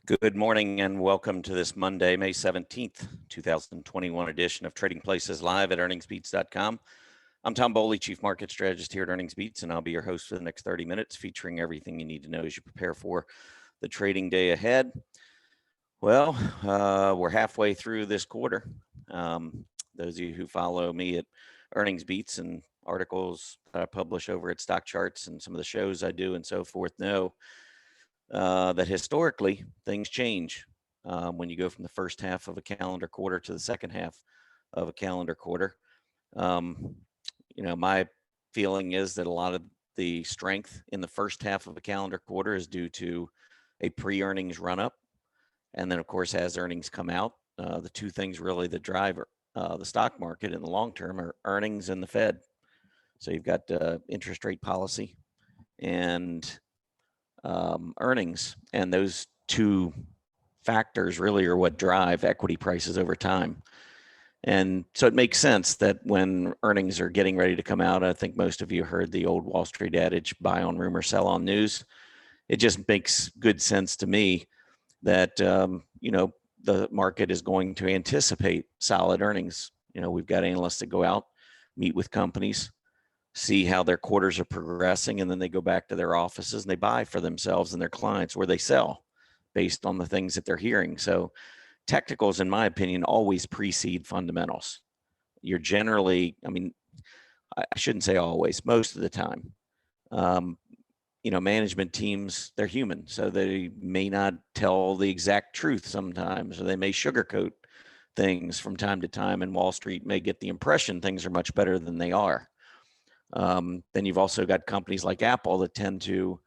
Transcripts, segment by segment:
Good morning and welcome to this Monday, May 17th, 2021 edition of Trading Places Live at earningsbeats.com. I'm Tom Bowley, Chief Market Strategist here at Earnings Beats, and I'll be your host for the next 30 minutes featuring everything you need to know as you prepare for the trading day ahead. Well, we're halfway through this quarter. Those of you who follow me at Earnings Beats and articles that I publish over at Stock Charts and some of the shows I do and so forth know that historically things change when you go from the first half of a calendar quarter to the second half of a calendar quarter. My feeling is that a lot of the strength in the first half of a calendar quarter is due to a pre-earnings run-up. And then, of course, as earnings come out, the two things really that drive the stock market in the long term are earnings and the Fed. So you've got interest rate policy and earnings, and those two factors really are what drive equity prices over time. And so it makes sense that when earnings are getting ready to come out, I think most of you heard the old Wall Street adage, buy on rumor, sell on news. It just makes good sense to me that, the market is going to anticipate solid earnings. We've got analysts that go out, meet with companies, see how their quarters are progressing, and then they go back to their offices and they buy for themselves and their clients, where they sell based on the things that they're hearing. So technicals, in my opinion, always precede fundamentals. You're generally, I shouldn't say always, most of the time. Management teams, they're human, so they may not tell the exact truth sometimes, or they may sugarcoat things from time to time, and Wall Street may get the impression things are much better than they are. Then you've also got companies like Apple that tend to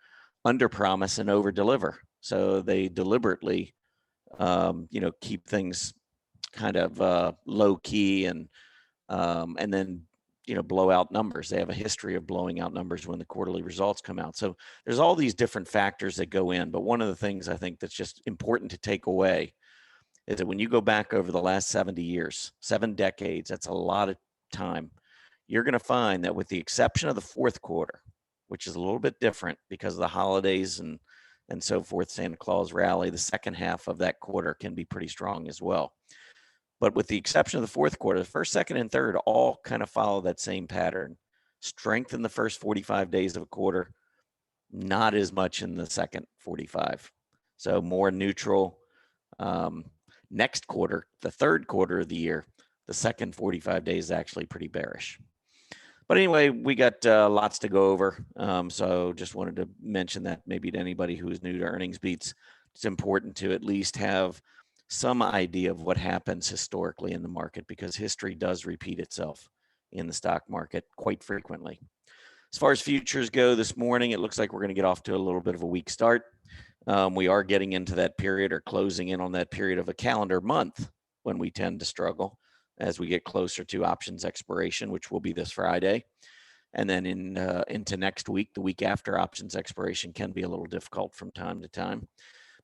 underpromise and overdeliver. So they deliberately, keep things kind of low key and then, blow out numbers. They have a history of blowing out numbers when the quarterly results come out. So there's all these different factors that go in. But one of the things I think that's just important to take away is that when you go back over the last 70 years, 7 decades, that's a lot of time. You're going to find that with the exception of the fourth quarter, which is a little bit different because of the holidays and so forth, Santa Claus rally, the second half of that quarter can be pretty strong as well. But with the exception of the fourth quarter, the first, second, and third all kind of follow that same pattern. Strength in the first 45 days of a quarter, not as much in the second 45. So more neutral. Next quarter, the third quarter of the year, the second 45 days is actually pretty bearish. But anyway, we got lots to go over. So just wanted to mention that maybe to anybody who is new to Earnings Beats, it's important to at least have some idea of what happens historically in the market, because history does repeat itself in the stock market quite frequently. As far as futures go this morning, it looks like we're going to get off to a little bit of a weak start. We are getting into that period, or closing in on that period of a calendar month when we tend to struggle as we get closer to options expiration, which will be this Friday. And then into next week, the week after options expiration can be a little difficult from time to time.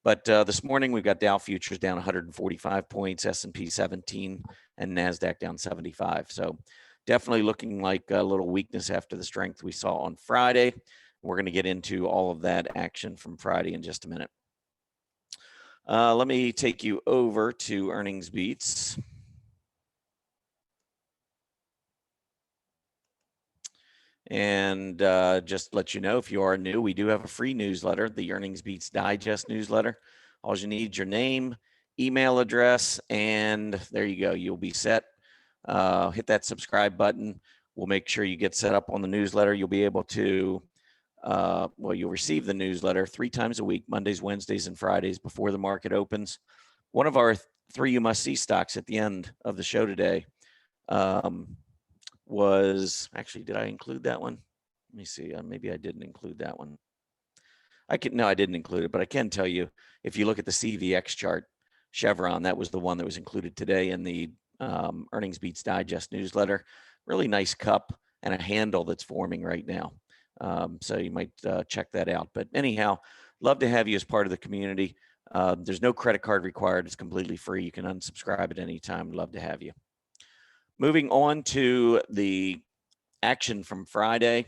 But this morning, we've got Dow futures down 145 points, S&P 17, and NASDAQ down 75. So definitely looking like a little weakness after the strength we saw on Friday. We're going to get into all of that action from Friday in just a minute. Let me take you over to Earnings Beats. And just let you know, if you are new, we do have a free newsletter, the Earnings Beats Digest newsletter. All you need is your name, email address, and there you go. You'll be set. Hit that subscribe button. We'll make sure you get set up on the newsletter. You'll be able to, you'll receive the newsletter 3 times a week, Mondays, Wednesdays, and Fridays before the market opens. One of our 3 you must see stocks at the end of the show today was actually, did I include that one? Let me see. Maybe I didn't include that one. No, I didn't include it, but I can tell you, if you look at the CVX chart, Chevron, that was the one that was included today in the Earnings Beats Digest newsletter. Really nice cup and a handle that's forming right now. So you might check that out. But anyhow, love to have you as part of the community. There's no credit card required. It's completely free. You can unsubscribe at any time. Love to have you. Moving on to the action from Friday.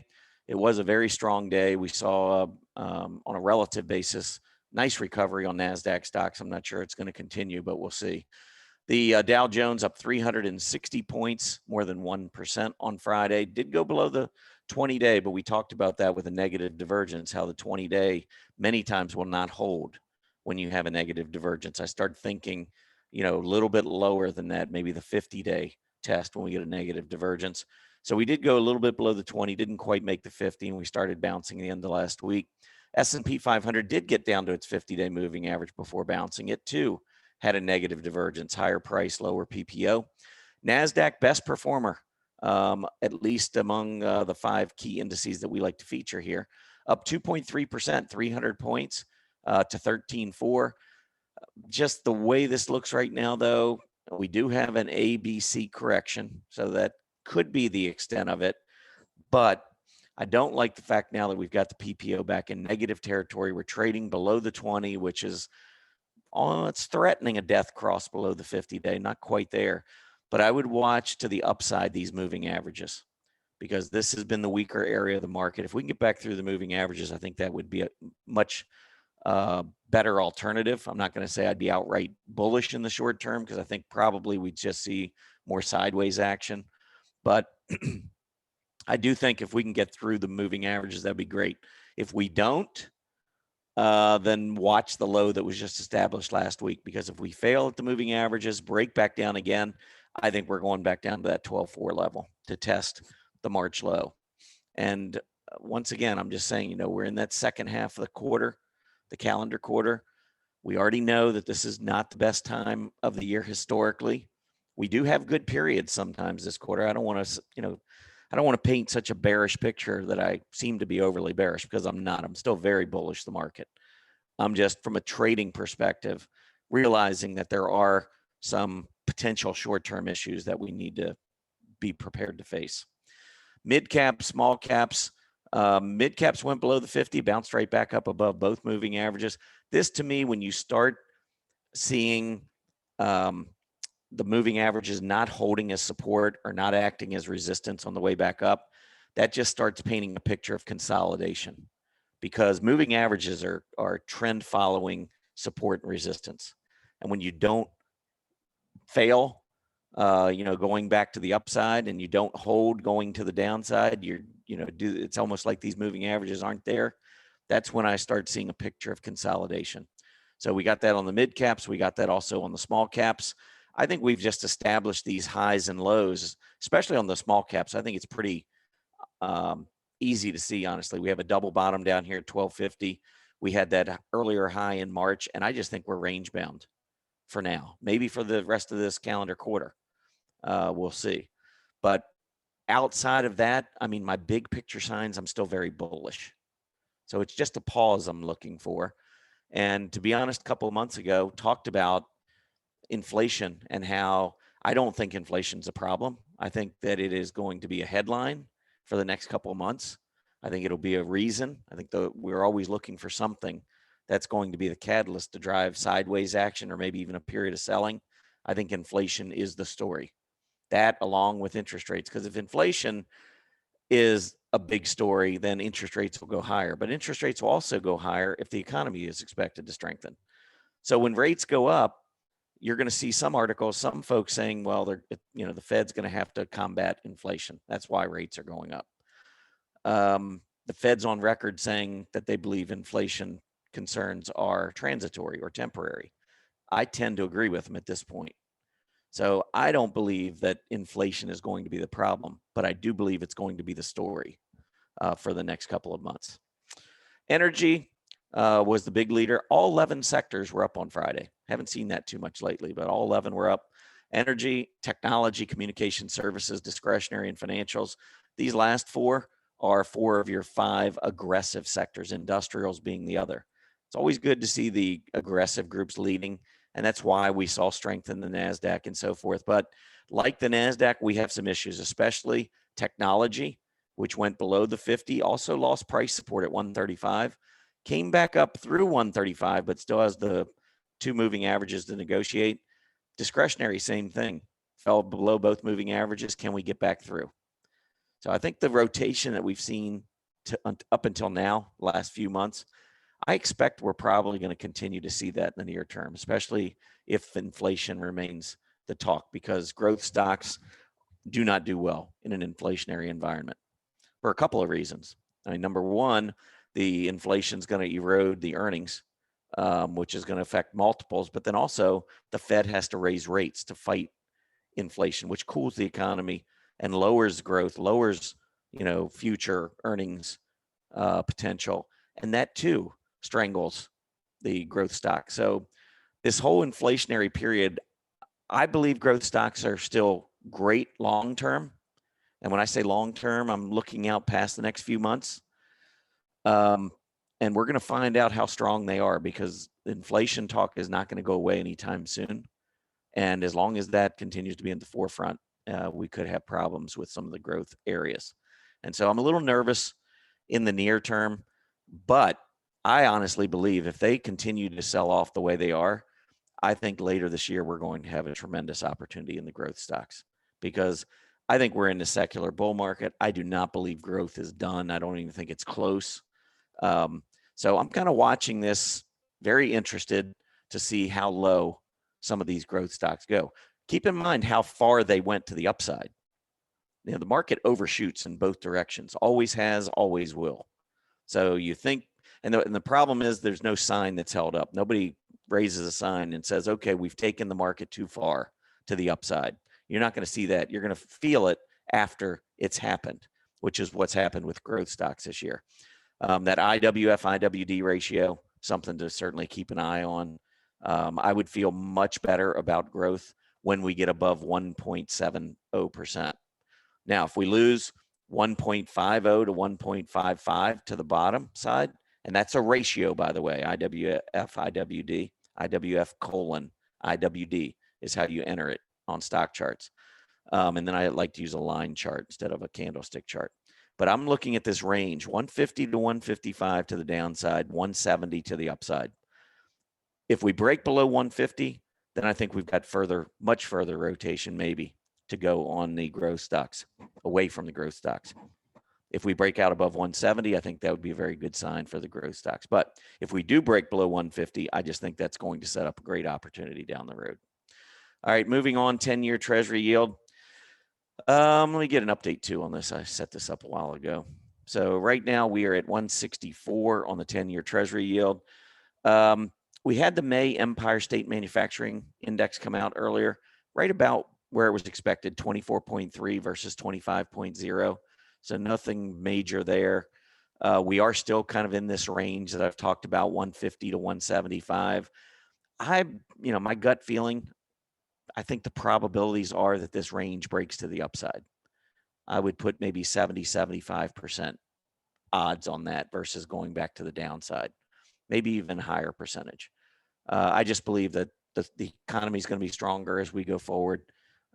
It was a very strong day. We saw, on a relative basis, nice recovery on NASDAQ stocks. I'm not sure it's going to continue, but we'll see. The Dow Jones up 360 points, more than 1% on Friday. Did go below the 20-day, but we talked about that with a negative divergence, how the 20-day many times will not hold when you have a negative divergence. I start thinking, a little bit lower than that, maybe the 50-day test when we get a negative divergence. So we did go a little bit below the 20, didn't quite make the 50, and we started bouncing the end of last week. S&P 500 did get down to its 50-day moving average before bouncing. It too had a negative divergence, higher price, lower PPO. NASDAQ best performer, at least among the 5 key indices that we like to feature here, up 2.3%, 300 points to 13.4. Just the way this looks right now, though, we do have an ABC correction, so that could be the extent of it. But I don't like the fact now that we've got the PPO back in negative territory. We're trading below the 20, which is, it's threatening a death cross below the 50-day, not quite there. But I would watch to the upside these moving averages, because this has been the weaker area of the market. If we can get back through the moving averages, I think that would be a much better alternative. I'm not going to say I'd be outright bullish in the short term, because I think probably we'd just see more sideways action. But I do think if we can get through the moving averages, that'd be great. If we don't, then watch the low that was just established last week, because if we fail at the moving averages, break back down again, I think we're going back down to that 12.4 level to test the March low. And once again, I'm just saying, we're in that second half of the quarter, the calendar quarter. We already know that this is not the best time of the year historically. We do have good periods sometimes this quarter. I don't want to paint such a bearish picture that I seem to be overly bearish, because I'm not. I'm still very bullish the market. I'm just, from a trading perspective, realizing that there are some potential short-term issues that we need to be prepared to face. Mid caps, small caps. Mid caps went below the 50, bounced right back up above both moving averages. This, to me, when you start seeing the moving averages not holding as support or not acting as resistance on the way back up, that just starts painting a picture of consolidation, because moving averages are trend following support and resistance. And when you don't fail, going back to the upside, and you don't hold going to the downside, it's almost like these moving averages aren't there. That's when I start seeing a picture of consolidation. So we got that on the mid caps. We got that also on the small caps. I think we've just established these highs and lows, especially on the small caps. I think it's pretty easy to see, honestly. We have a double bottom down here at 1250. We had that earlier high in March, and I just think we're range bound for now. Maybe for the rest of this calendar quarter. We'll see. But outside of that, my big picture signs, I'm still very bullish. So it's just a pause I'm looking for. And to be honest, a couple of months ago, talked about inflation and how I don't think inflation's a problem. I think that it is going to be a headline for the next couple of months. I think it'll be a reason. I think we're always looking for something that's going to be the catalyst to drive sideways action, or maybe even a period of selling. I think inflation is the story. That, along with interest rates, because if inflation is a big story, then interest rates will go higher. But interest rates will also go higher if the economy is expected to strengthen. So when rates go up, you're going to see some articles, some folks saying, well, the Fed's going to have to combat inflation. That's why rates are going up. The Fed's on record saying that they believe inflation concerns are transitory or temporary. I tend to agree with them at this point. So I don't believe that inflation is going to be the problem, but I do believe it's going to be the story for the next couple of months. Energy was the big leader. All 11 sectors were up on Friday. Haven't seen that too much lately, but all 11 were up. Energy, technology, communication services, discretionary, and financials. These last 4 are 4 of your 5 aggressive sectors, industrials being the other. It's always good to see the aggressive groups leading, and that's why we saw strength in the NASDAQ and so forth. But like the NASDAQ, we have some issues, especially technology, which went below the 50, also lost price support at 135, came back up through 135, but still has the 2 moving averages to negotiate. Discretionary, same thing, fell below both moving averages. Can we get back through? So I think the rotation that we've seen up until now, last few months, I expect we're probably going to continue to see that in the near term, especially if inflation remains the talk, because growth stocks do not do well in an inflationary environment for a couple of reasons. I mean, number one, the inflation is going to erode the earnings, which is going to affect multiples. But then also the Fed has to raise rates to fight inflation, which cools the economy and lowers growth, lowers future earnings potential, and that too strangles the growth stock. So this whole inflationary period, I believe growth stocks are still great long term. And when I say long term, I'm looking out past the next few months. And we're going to find out how strong they are, because inflation talk is not going to go away anytime soon. And as long as that continues to be in the forefront, we could have problems with some of the growth areas. And so I'm a little nervous in the near term, but I honestly believe if they continue to sell off the way they are, I think later this year we're going to have a tremendous opportunity in the growth stocks, because I think we're in the secular bull market. I do not believe growth is done. I don't even think it's close. So I'm kind of watching this, very interested to see how low some of these growth stocks go. Keep in mind how far they went to the upside. The market overshoots in both directions, always has, always will. So you think, and the problem is there's no sign that's held up. Nobody raises a sign and says, okay, we've taken the market too far to the upside. You're not going to see that. You're going to feel it after it's happened, which is what's happened with growth stocks this year. That IWF, IWD ratio, something to certainly keep an eye on. I would feel much better about growth when we get above 1.70%. Now, if we lose 1.50 to 1.55 to the bottom side, and that's a ratio, by the way, IWF, IWD, IWF colon, IWD is how you enter it on stock charts. And then I like to use a line chart instead of a candlestick chart. But I'm looking at this range, 150 to 155 to the downside, 170 to the upside. If we break below 150, then I think we've got much further rotation maybe to go on the growth stocks, away from the growth stocks. If we break out above 170, I think that would be a very good sign for the growth stocks. But if we do break below 150, I just think that's going to set up a great opportunity down the road. All right, moving on, 10-year Treasury yield. Let me get an update too on this. I set this up a while ago. So right now we are at 164 on the 10-year Treasury yield. We had the May Empire State Manufacturing Index come out earlier, right about where it was expected, 24.3 versus 25.0. So nothing major there. We are still kind of in this range that I've talked about, 150 to 175. My gut feeling, I think the probabilities are that this range breaks to the upside. I would put maybe 70, 75% odds on that versus going back to the downside, maybe even higher percentage. I just believe that the economy is going to be stronger as we go forward.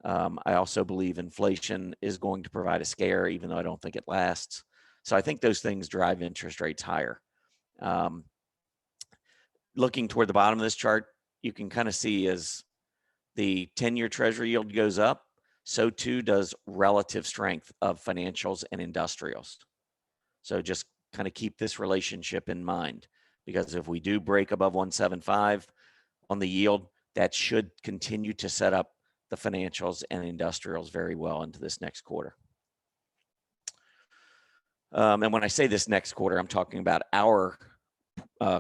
I also believe inflation is going to provide a scare, even though I don't think it lasts. So I think those things drive interest rates higher. Looking toward the bottom of this chart, you can kind of see as the 10-year Treasury yield goes up, so too does relative strength of financials and industrials. So just kind of keep this relationship in mind, because if we do break above 175 on the yield, that should continue to set up the financials and industrials very well into this next quarter. And when I say this next quarter, I'm talking about our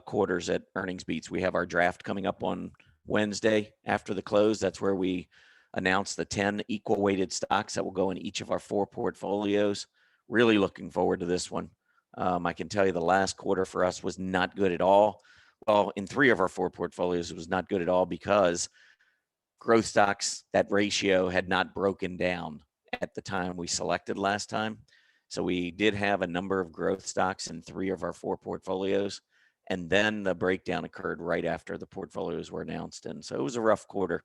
quarters at earnings beats. We have our draft coming up on Wednesday after the close. That's where we announce the 10 equal weighted stocks that will go in each of our 4 portfolios. Really looking forward to this one. I can tell you the last quarter for us was not good at all. Well, in 3 of our 4 portfolios, it was not good at all because growth stocks, that ratio had not broken down at the time we selected last time. So we did have a number of growth stocks in 3 of our 4 portfolios. And then the breakdown occurred right after the portfolios were announced. And so it was a rough quarter,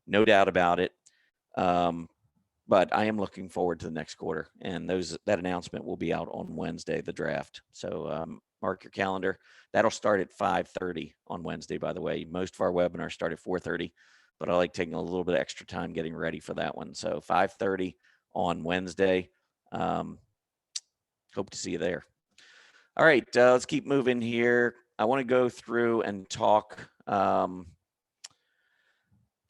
no doubt about it. But I am looking forward to the next quarter. And that announcement will be out on Wednesday, the draft. So mark your calendar. That'll start at 5:30 on Wednesday, by the way. Most of our webinars start at 4:30, but I like taking a little bit of extra time getting ready for that one. So 5:30 on Wednesday. Hope to see you there. All right, let's keep moving here. I want to go through and talk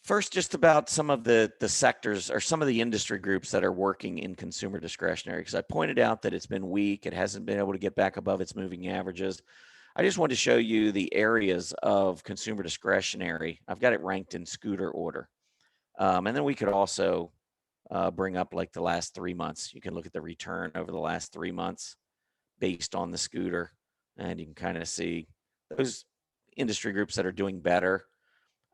first just about some of the sectors or some of the industry groups that are working in consumer discretionary, because I pointed out that it's been weak. It hasn't been able to get back above its moving averages. I just want to show you the areas of consumer discretionary. I've got it ranked in scooter order. And then we could also bring up like the last 3 months. You can look at the return over the last 3 months based on the scooter, and you can kind of see those industry groups that are doing better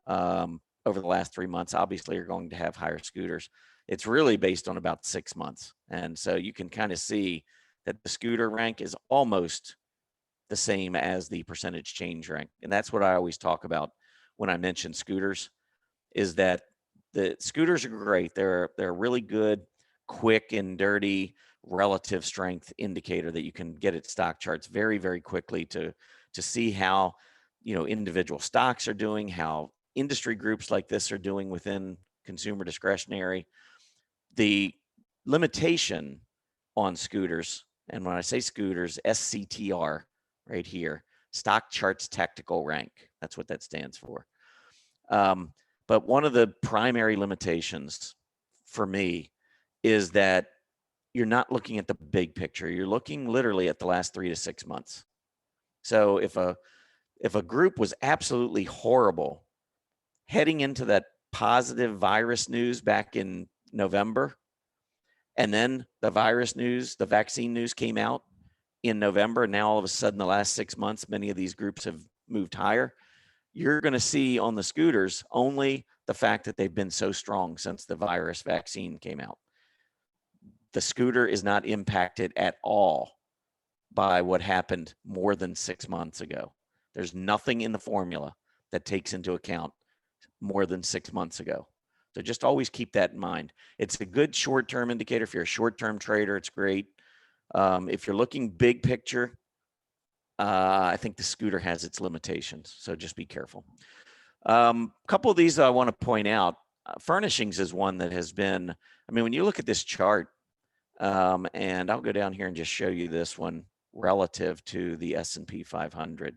over the last 3 months obviously are going to have higher scooters. It's really based on about 6 months. And so you can kind of see that the scooter rank is almost the same as the percentage change rank. And that's what I always talk about when I mention scooters, is that the scooters are great. They're really good, quick and dirty relative strength indicator that you can get at stock charts very, very quickly to see how, you know, individual stocks are doing, how industry groups like this are doing within consumer discretionary. The limitation on scooters, and when I say scooters, SCTR right here, stock charts tactical rank. That's what that stands for. But one of the primary limitations for me is that you're not looking at the big picture. You're looking literally at the last 3 to 6 months. So if a group was absolutely horrible heading into that positive virus news back in November, and then the virus news, the vaccine news came out in November, and now all of a sudden the last 6 months, many of these groups have moved higher. You're going to see on the scooters only the fact that they've been so strong since the virus vaccine came out. The scooter is not impacted at all by what happened more than 6 months ago. There's nothing in the formula that takes into account more than 6 months ago. So just always keep that in mind. It's a good short-term indicator. If you're a short-term trader, it's great. If you're looking big picture, I think the scooter has its limitations. So just be careful. A couple of these I want to point out. Furnishings is one that has been, I mean, when you look at this chart, and I'll go down here and just show you this one relative to the S&P 500.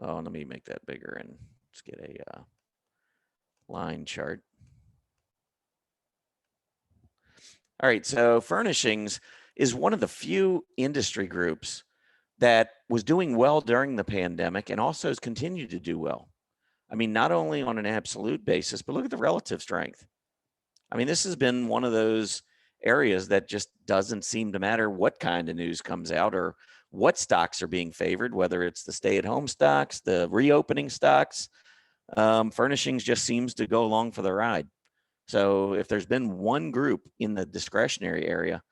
Oh, let me make that bigger and let's get a line chart. All right, so furnishings is one of the few industry groups that was doing well during the pandemic and also has continued to do well. I mean, not only on an absolute basis, but look at the relative strength. I mean, this has been one of those areas that just doesn't seem to matter what kind of news comes out or what stocks are being favored, whether it's the stay-at-home stocks, the reopening stocks. Furnishings just seems to go along for the ride. So if there's been one group in the discretionary area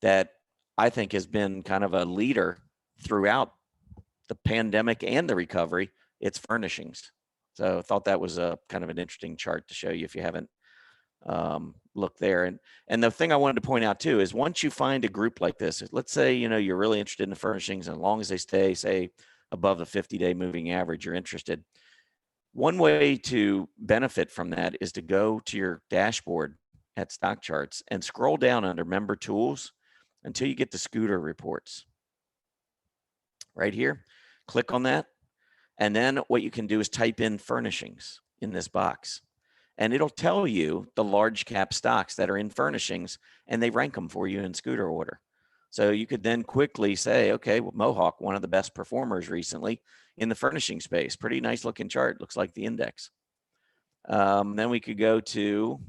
that I think has been kind of a leader throughout the pandemic and the recovery, it's furnishings. So I thought that was a kind of an interesting chart to show you if you haven't looked there. And the thing I wanted to point out too is once you find a group like this, let's say, you know, you're really interested in the furnishings, and as long as they stay, say, above the 50-day moving average, you're interested. One way to benefit from that is to go to your dashboard at Stock Charts and scroll down under Member Tools until you get to Scooter Reports. Right here, click on that. And then what you can do is type in furnishings in this box. And it'll tell you the large cap stocks that are in furnishings, and they rank them for you in scooter order. So you could then quickly say, okay, well, Mohawk, one of the best performers recently in the furnishing space. Pretty nice looking chart. Looks like the index. Then we could go to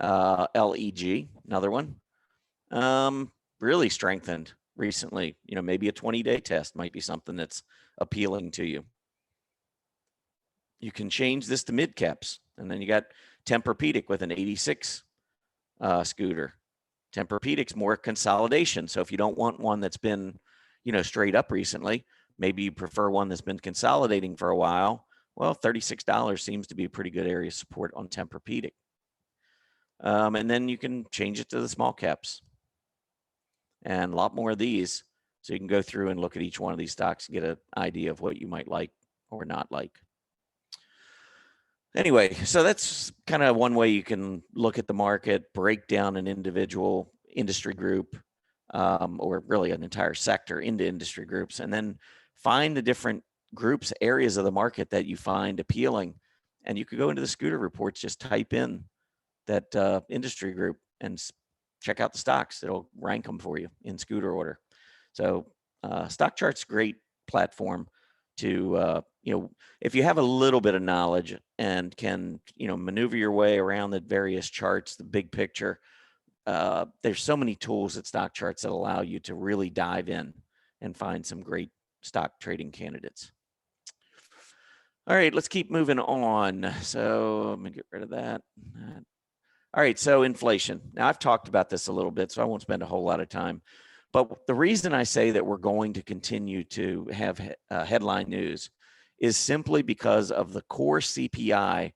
LEG, another one. Really strengthened recently. You know, maybe a 20-day test might be something that's appealing to you. You can change this to mid caps, and then you got Tempur-Pedic with an 86 scooter. Tempur-Pedic's more consolidation. So if you don't want one that's been, you know, straight up recently, maybe you prefer one that's been consolidating for a while. Well, $36 seems to be a pretty good area of support on Tempur-Pedic. And then you can change it to the small caps, and a lot more of these. So you can go through and look at each one of these stocks and get an idea of what you might like or not like. Anyway, so that's kind of one way you can look at the market, break down an individual industry group, or really an entire sector into industry groups, and then find the different groups, areas of the market that you find appealing. And you could go into the scooter reports, just type in that industry group and check out the stocks. It'll rank them for you in scooter order. So Stock Chart's a great platform to, if you have a little bit of knowledge and can, maneuver your way around the various charts, the big picture. There's so many tools at Stock Charts that allow you to really dive in and find some great stock trading candidates. All right, let's keep moving on. So let me get rid of that. All right, so inflation. Now, I've talked about this a little bit, so I won't spend a whole lot of time. But the reason I say that we're going to continue to have headline news is simply because of the core CPI.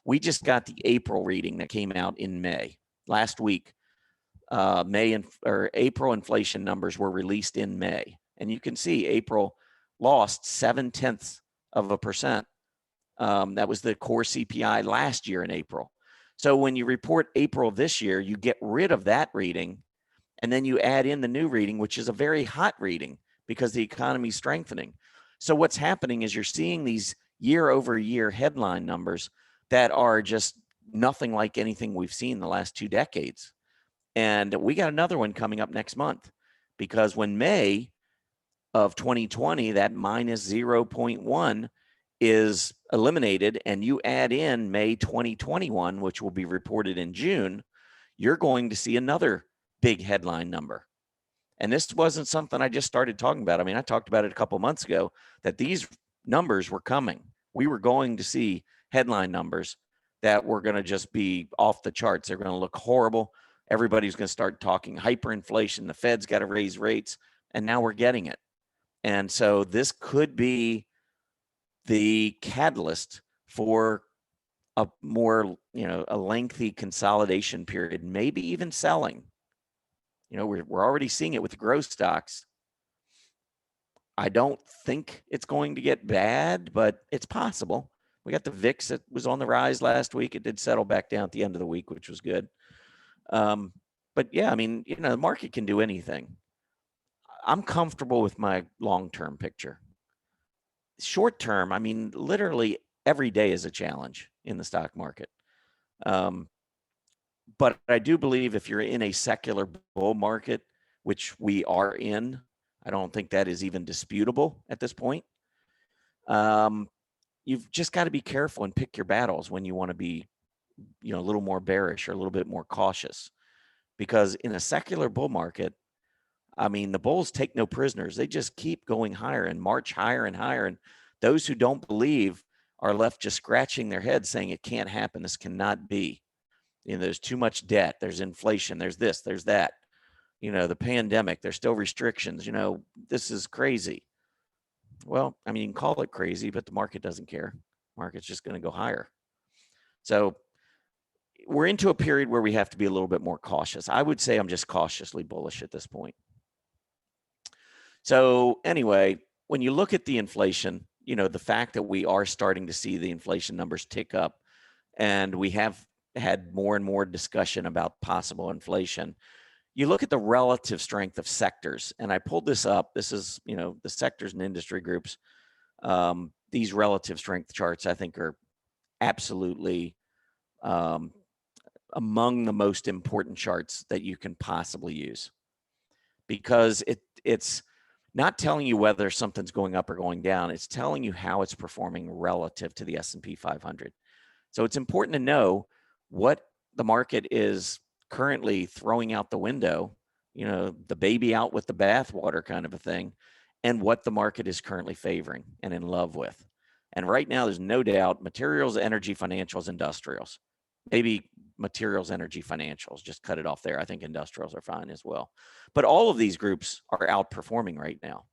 We just got the April reading that came out in May. Last week, April inflation numbers were released in May. And you can see April lost 0.7%. That was the core CPI last year in April. So when you report April this year, you get rid of that reading, and then you add in the new reading, which is a very hot reading because the economy is strengthening. So what's happening is you're seeing these year over year headline numbers that are just nothing like anything we've seen the last 2 decades. And we got another one coming up next month, because when May of 2020, that minus 0.1 is eliminated, and you add in May 2021, which will be reported in June, you're going to see another big headline number. And this wasn't something I just started talking about. I mean, I talked about it a couple months ago that these numbers were coming. We were going to see headline numbers that were going to just be off the charts. They're going to look horrible. Everybody's going to start talking hyperinflation. The Fed's got to raise rates. And now we're getting it. And so this could be the catalyst for a more, a lengthy consolidation period, maybe even selling. We're already seeing it with the growth stocks. I don't think it's going to get bad, but it's possible. We got the VIX that was on the rise last week. It did settle back down at the end of the week, which was good. But yeah, I mean, the market can do anything. I'm comfortable with my long-term picture. Short term, I mean, literally every day is a challenge in the stock market. But I do believe if you're in a secular bull market, which we are in, I don't think that is even disputable at this point. You've just got to be careful and pick your battles when you want to be, a little more bearish or a little bit more cautious. Because in a secular bull market, I mean, the bulls take no prisoners. They just keep going higher and march higher and higher. And those who don't believe are left just scratching their heads saying it can't happen. This cannot be. There's too much debt. There's inflation. There's this, there's that. The pandemic, there's still restrictions. This is crazy. Well, I mean, you can call it crazy, but the market doesn't care. Market's just going to go higher. So we're into a period where we have to be a little bit more cautious. I would say I'm just cautiously bullish at this point. So anyway, when you look at the inflation, the fact that we are starting to see the inflation numbers tick up, and we have had more and more discussion about possible inflation, you look at the relative strength of sectors. And I pulled this up. This is, the sectors and industry groups. These relative strength charts, I think, are absolutely among the most important charts that you can possibly use, because it's not telling you whether something's going up or going down. It's telling you how it's performing relative to the S&P 500. So it's important to know what the market is currently throwing out the window, the baby out with the bathwater kind of a thing, and what the market is currently favoring and in love with. And right now, there's no doubt materials, energy, financials, industrials. Maybe materials, energy, financials, just cut it off there. I think industrials are fine as well. But all of these groups are outperforming right now.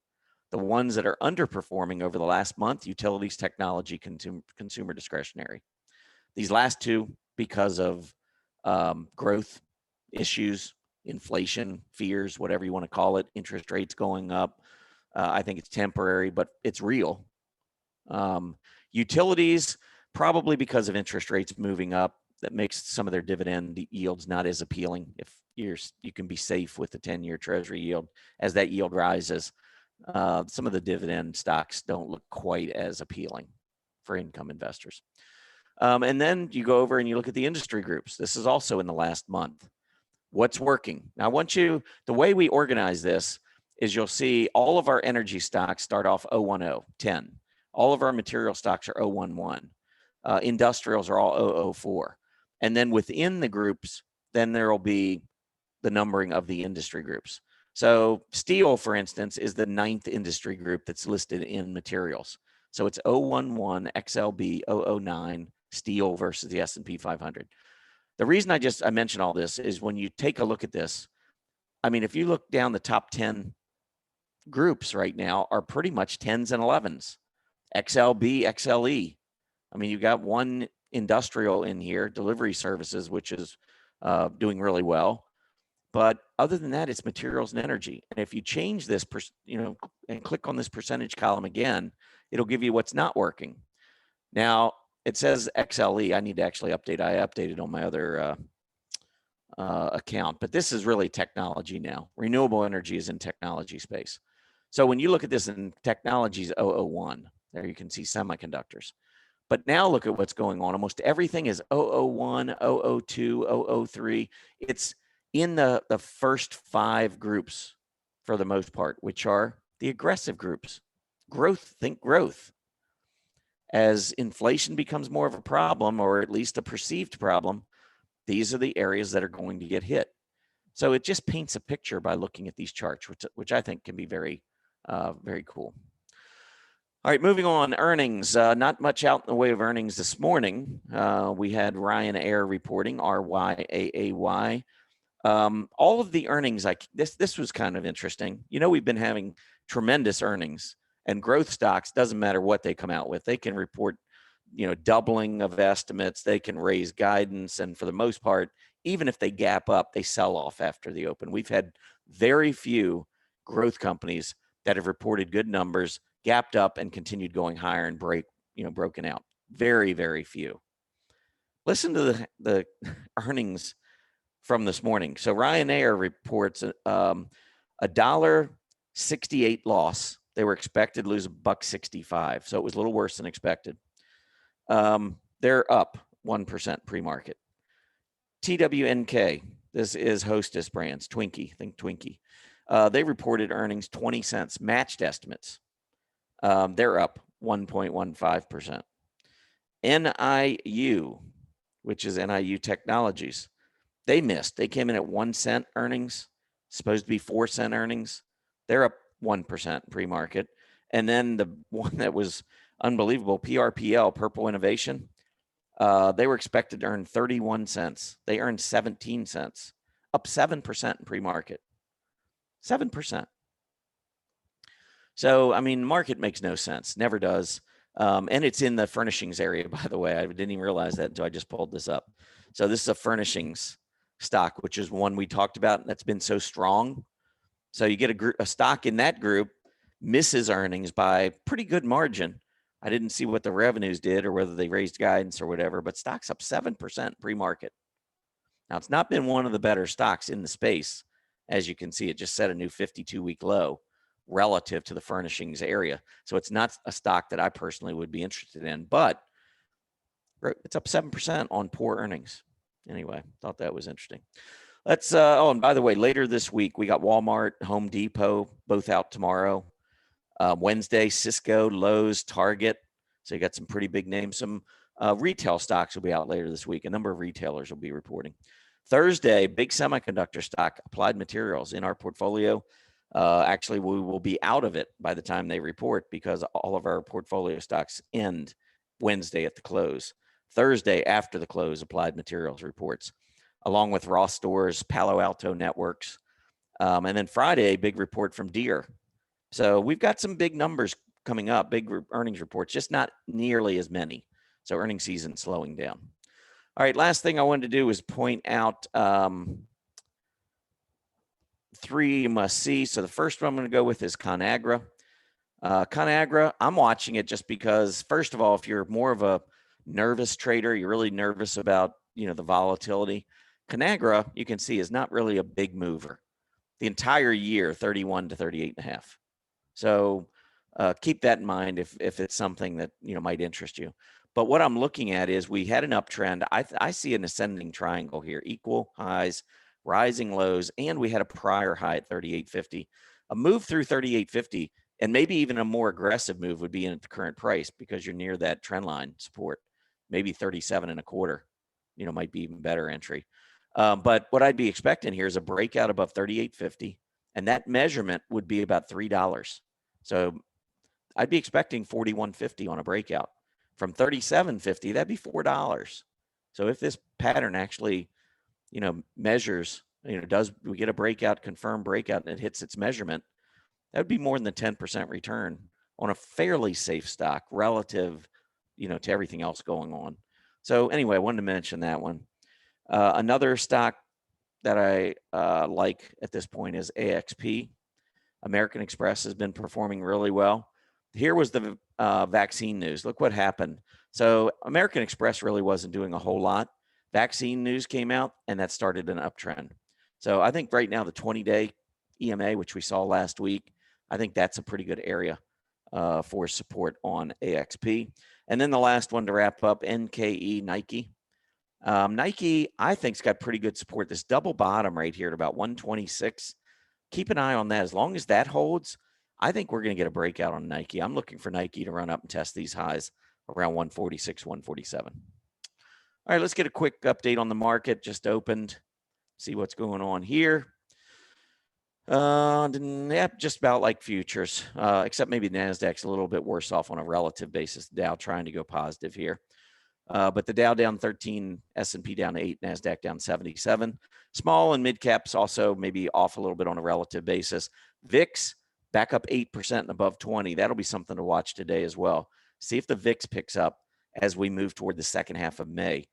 The ones that are underperforming over the last month, utilities, technology, consumer discretionary. These last two, because of growth issues, inflation, fears, whatever you want to call it, interest rates going up. I think it's temporary, but it's real. Utilities, probably because of interest rates moving up. That makes some of their dividend yields not as appealing. If you can be safe with the 10-year Treasury yield. As that yield rises, some of the dividend stocks don't look quite as appealing for income investors. And then you go over and you look at the industry groups. This is also in the last month. What's working? Now, the way we organize this is you'll see all of our energy stocks start off 010, 10. All of our material stocks are 011. Industrials are all 004. And then within the groups, then there will be the numbering of the industry groups. So steel, for instance, is the 9th industry group that's listed in materials. So it's 011, XLB, 009, steel versus the S&P 500. The reason I mention all this is when you take a look at this, I mean, if you look down the top 10 groups right now are pretty much 10s and 11s, XLB, XLE. I mean, you've got one industrial in here, delivery services, which is doing really well. But other than that, it's materials and energy. And if you change this, and click on this percentage column again, it'll give you what's not working. Now, it says XLE. I need to actually update. I updated on my other account, but this is really technology now. Renewable energy is in technology space. So when you look at this in technologies 001, there you can see semiconductors. But now look at what's going on. Almost everything is 001, 002, 003. It's in the first 5 groups for the most part, which are the aggressive groups. Growth, think growth. As inflation becomes more of a problem, or at least a perceived problem, these are the areas that are going to get hit. So it just paints a picture by looking at these charts, which I think can be very, very cool. All right, moving on, earnings. Not much out in the way of earnings this morning. We had Ryanair reporting, RYAAY. All of the earnings, this was kind of interesting. You know, we've been having tremendous earnings, and growth stocks, doesn't matter what they come out with. They can report, doubling of estimates. They can raise guidance. And for the most part, even if they gap up, they sell off after the open. We've had very few growth companies that have reported good numbers, gapped up, and continued going higher and broken out. Very, very few. Listen to the earnings from this morning. So Ryanair reports a $1.68 loss. They were expected to lose $1.65, so it was a little worse than expected. They're up 1% pre-market. TWNK, this is Hostess Brands, Twinkie, think Twinkie. They reported earnings 20 cents, matched estimates. They're up 1.15%. NIU, which is NIU Technologies, they missed. They came in at 1 cent earnings, supposed to be 4 cent earnings. They're up 1% pre-market. And then the one that was unbelievable, PRPL, Purple Innovation, they were expected to earn 31 cents. They earned 17 cents, up 7% in pre-market. 7%. So, I mean, market makes no sense, never does. And it's in the furnishings area, by the way. I didn't even realize that until I just pulled this up. So this is a furnishings stock, which is one we talked about that's been so strong. So you get a stock in that group, misses earnings by pretty good margin. I didn't see what the revenues did or whether they raised guidance or whatever, but stock's up 7% pre-market. Now, it's not been one of the better stocks in the space. As you can see, it just set a new 52-week low relative to the furnishings area. So it's not a stock that I personally would be interested in, but it's up 7% on poor earnings. Anyway, thought that was interesting. Let's, and by the way, later this week, we got Walmart, Home Depot, both out tomorrow. Wednesday, Cisco, Lowe's, Target. So you got some pretty big names. Some retail stocks will be out later this week. A number of retailers will be reporting. Thursday, big semiconductor stock, Applied Materials, in our portfolio. Actually, we will be out of it by the time they report because all of our portfolio stocks end Wednesday at the close. Thursday, after the close, Applied Materials reports, along with Ross Stores, Palo Alto Networks. And then Friday, big report from Deere. So we've got some big numbers coming up, big earnings reports, just not nearly as many. So earnings season slowing down. All right, last thing I wanted to do is point out 3 you must see. So the first one I'm going to go with is ConAgra. ConAgra, I'm watching it just because, first of all, if you're more of a nervous trader, you're really nervous about, the volatility. Conagra, you can see, is not really a big mover. The entire year, 31 to 38.5. So keep that in mind if it's something that, might interest you. But what I'm looking at is we had an uptrend. I see an ascending triangle here, equal highs, rising lows, and we had a prior high at 38.50. A move through 38.50, and maybe even a more aggressive move would be in at the current price because you're near that trend line support. Maybe 37.25, might be even better entry. But what I'd be expecting here is a breakout above 38.50, and that measurement would be about $3. So I'd be expecting 41.50 on a breakout. From 37.50, that'd be $4. So if this pattern actually, measures, does we get a breakout, confirmed breakout, and it hits its measurement, that would be more than the 10% return on a fairly safe stock relative, to everything else going on. So anyway, I wanted to mention that one. Another stock that I like at this point is AXP. American Express has been performing really well. Here was the vaccine news. Look what happened. So American Express really wasn't doing a whole lot. Vaccine news came out, and that started an uptrend. So I think right now the 20-day EMA, which we saw last week, I think that's a pretty good area for support on AXP. And then the last one to wrap up, NKE, Nike. Nike, I think, has got pretty good support. This double bottom right here at about 126. Keep an eye on that. As long as that holds, I think we're going to get a breakout on Nike. I'm looking for Nike to run up and test these highs around 146, 147. All right, let's get a quick update on the market. Just opened. See what's going on here. Yeah, just about like futures, except maybe NASDAQ's a little bit worse off on a relative basis. Dow trying to go positive here. But the Dow down 13, S&P down 8, NASDAQ down 77. Small and mid caps also maybe off a little bit on a relative basis. VIX back up 8% and above 20. That'll be something to watch today as well. See if the VIX picks up as we move toward the second half of May.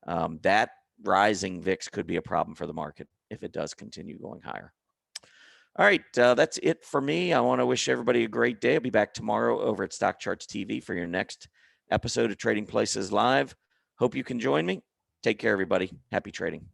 That rising VIX could be a problem for the market if it does continue going higher. All right, that's it for me. I want to wish everybody a great day. I'll be back tomorrow over at Stock Charts TV for your next episode of Trading Places Live. Hope you can join me. Take care, everybody. Happy trading.